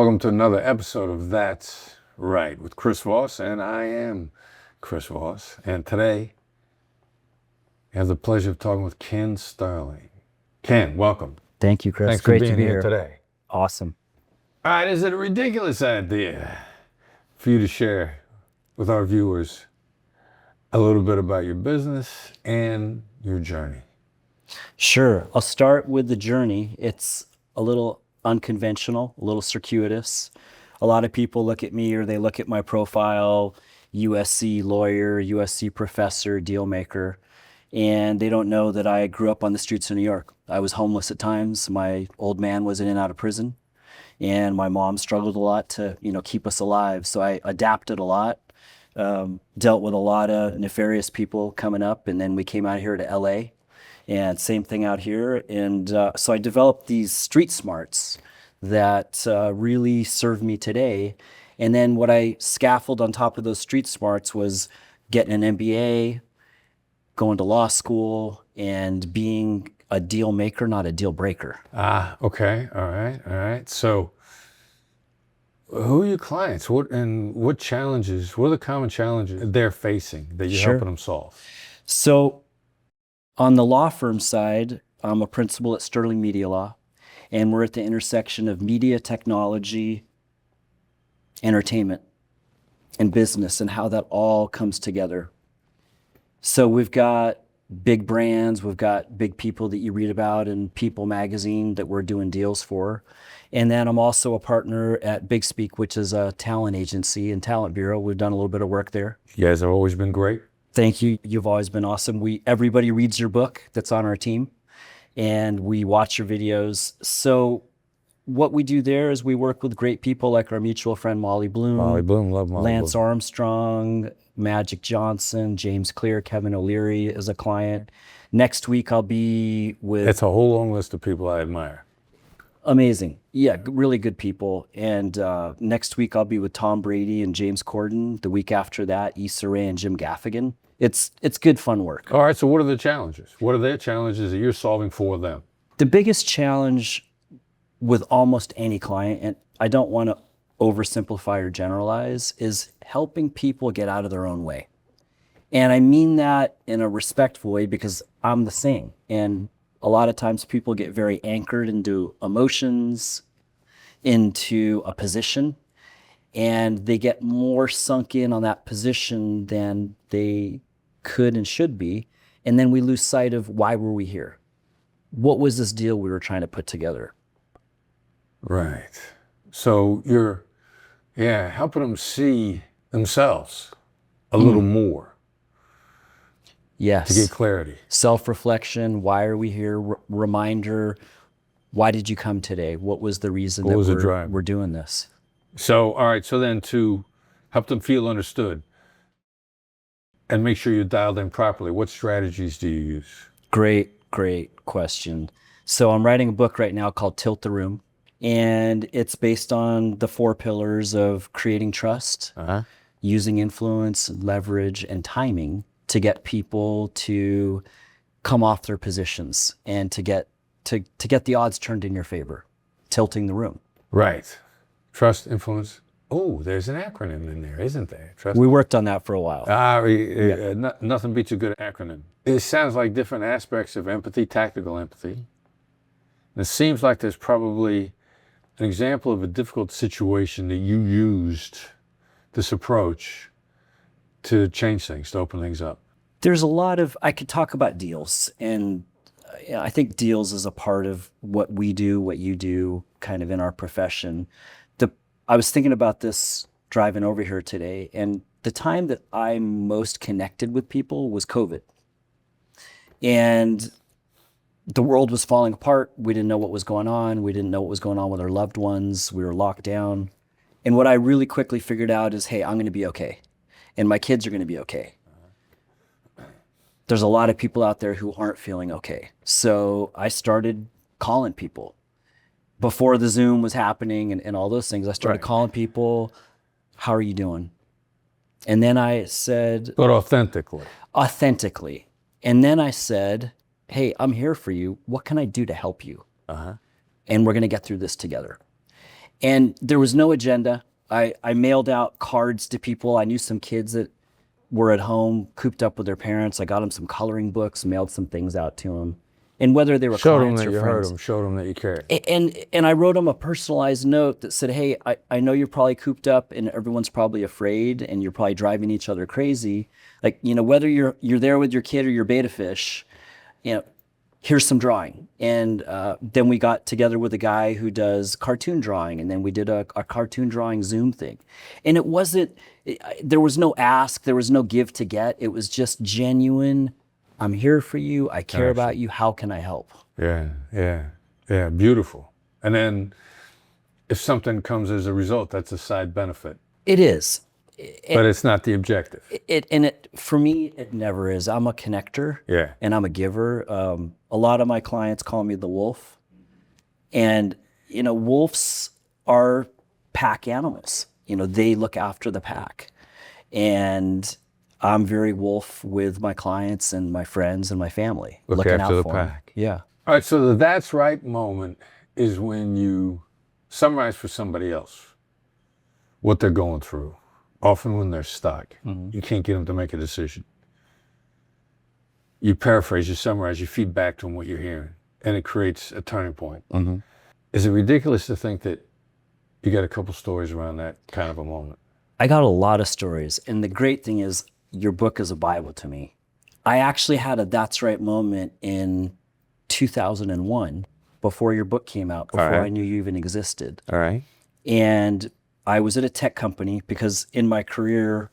Welcome to another episode of That's Right with Chris Voss, and I am Chris Voss. And today, I have the pleasure of talking with Ken Sterling. Ken, welcome. Thank you, Chris. Thanks Great for being to be here today. Awesome. All right, is it a ridiculous idea for you to share with our viewers a little bit about your business and your journey? Sure. I'll start with the journey. It's a little unconventional, a little circuitous. A lot of people look at me or they look at my profile, USC lawyer, USC professor, deal maker, and they don't know that I grew up on the streets of New York. I was homeless at times. My old man was in and out of prison, and my mom struggled a lot to, keep us alive. So I adapted a lot, dealt with a lot of nefarious people coming up, and then we came out here to LA. And same thing out here. And so I developed these street smarts that really serve me today. And then what I scaffolded on top of those street smarts was getting an MBA, going to law school, and being a deal maker, not a deal breaker. Okay. All right. So who are your clients? What are the common challenges they're facing that you're helping them solve? So on the law firm side, I'm a principal at Sterling Media Law, and we're at the intersection of media, technology, entertainment, and business, and how that all comes together. So we've got big brands, we've got big people that you read about in People magazine that we're doing deals for. And then I'm also a partner at Big Speak, which is a talent agency and talent bureau. We've done a little bit of work there. You guys have always been great. Thank you. You've always been awesome. Everybody reads your book that's on our team, and we watch your videos. So what we do there is we work with great people like our mutual friend Molly Bloom. Love Molly Lance Bloom. Armstrong, Magic Johnson, James Clear, Kevin O'Leary is a client. Next week I'll be with... It's a whole long list of people I admire. Amazing. Yeah, really good people. And next week I'll be with Tom Brady and James Corden. The week after that, Issa Rae and Jim Gaffigan. It's good, fun work. All right, so what are the challenges? What are their challenges that you're solving for them? The biggest challenge with almost any client, and I don't want to oversimplify or generalize, is helping people get out of their own way. And I mean that in a respectful way because I'm the same. And a lot of times people get very anchored into emotions, into a position, and they get more sunk in on that position than they could and should be. And then we lose sight of why were we here? What was this deal we were trying to put together? Right. So you're, helping them see themselves a little more. Yes. To get clarity. Self-reflection. Why are we here? Reminder. Why did you come today? What was the reason we're doing this? So, all right. So then to help them feel understood and make sure you're dialed in properly, what strategies do you use? Great question. So I'm writing a book right now called Tilt the Room. And it's based on the 4 pillars of creating trust, using influence, leverage, and timing to get people to come off their positions and to get the odds turned in your favor, tilting the room. Right. Trust, influence. Oh, there's an acronym in there, isn't there? Trust. We worked on that for a while. Nothing beats a good acronym. It sounds like different aspects of empathy, tactical empathy. And it seems like there's probably an example of a difficult situation that you used this approach to change things, to open things up. There's a lot of, I could talk about deals, and I think deals is a part of what we do, what you do kind of in our profession. I was thinking about this driving over here today, and the time that I'm most connected with people was COVID. And the world was falling apart. We didn't know what was going on. We didn't know what was going on with our loved ones. We were locked down. And what I really quickly figured out is, hey, I'm going to be okay. And my kids are going to be okay. There's a lot of people out there who aren't feeling okay. So I started calling people. Before the Zoom was happening and all those things, I started calling people, how are you doing? And then I said... But authentically. Authentically. And then I said, hey, I'm here for you. What can I do to help you? And we're going to get through this together. And there was no agenda. I mailed out cards to people. I knew some kids that were at home, cooped up with their parents. I got them some coloring books, mailed some things out to them. And whether they were Showed them clients that or you heard friends. them. Showed them that you cared. And I wrote them a personalized note that said, hey, I know you're probably cooped up and everyone's probably afraid and you're probably driving each other crazy. Like, whether you're there with your kid or your beta fish, here's some drawing. And then we got together with a guy who does cartoon drawing, and then we did a cartoon drawing Zoom thing. And there was no ask, there was no give to get. It was just genuine. I'm here for you. I care about you. How can I help? Yeah. Beautiful. And then if something comes as a result, that's a side benefit. It is. But it's not the objective. For me, it never is. I'm a connector. Yeah. And I'm a giver. A lot of my clients call me the wolf. And, wolves are pack animals. They look after the pack. And I'm very wolf with my clients and my friends and my family. Look after the pack. Yeah. All right, so the that's right moment is when you summarize for somebody else what they're going through. Often when they're stuck, you can't get them to make a decision. You paraphrase, you summarize, you feed back to them what you're hearing, and it creates a turning point. Is it ridiculous to think that you got a couple stories around that kind of a moment? I got a lot of stories. And the great thing is your book is a Bible to me. I actually had a that's right moment in 2001 before your book came out, before I knew you even existed. All right. And I was at a tech company because in my career,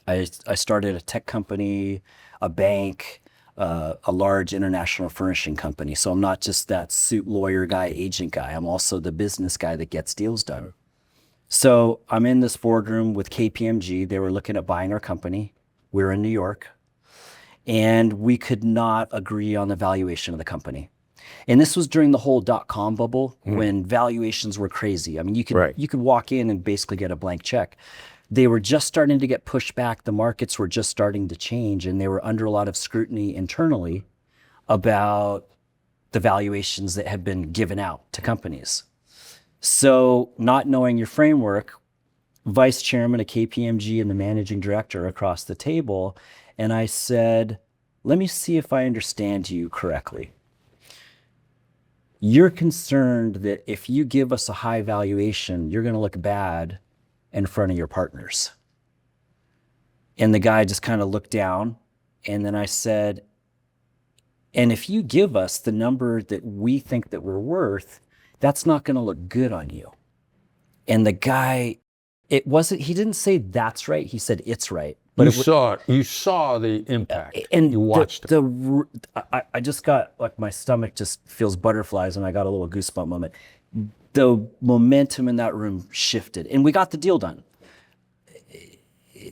I started a tech company, a bank, a large international furnishing company. So I'm not just that suit lawyer guy, agent guy. I'm also the business guy that gets deals done. So I'm in this boardroom with KPMG. They were looking at buying our company. We were in New York. And we could not agree on the valuation of the company. And this was during the whole dot-com bubble when valuations were crazy. I mean, you could walk in and basically get a blank check. They were just starting to get pushed back. The markets were just starting to change, and they were under a lot of scrutiny internally about the valuations that had been given out to companies. So not knowing your framework, vice chairman of KPMG and the managing director across the table, and I said, let me see if I understand you correctly. You're concerned that if you give us a high valuation, you're going to look bad in front of your partners. And the guy just kind of looked down. And then I said, and if you give us the number that we think that we're worth, that's not going to look good on you. And the guy, he didn't say that's right. He said it's right. But you saw the impact, and you watched it. I just got, like, my stomach just feels butterflies, and I got a little goosebump moment. The momentum in that room shifted, and we got the deal done.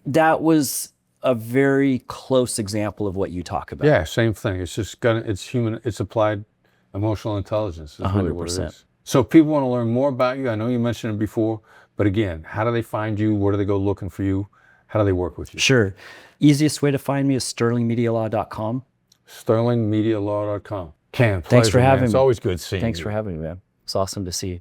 That was a very close example of what you talk about. Yeah, same thing. It's just it's applied emotional intelligence. Is 100%. Really what it is. So if people want to learn more about you, I know you mentioned it before, but again, how do they find you? Where do they go looking for you? How do they work with you? Sure. Easiest way to find me is sterlingmedialaw.com. sterlingmedialaw.com. Ken, thanks for having me. It's always good seeing you. Thanks for having me, man. It's awesome to see you.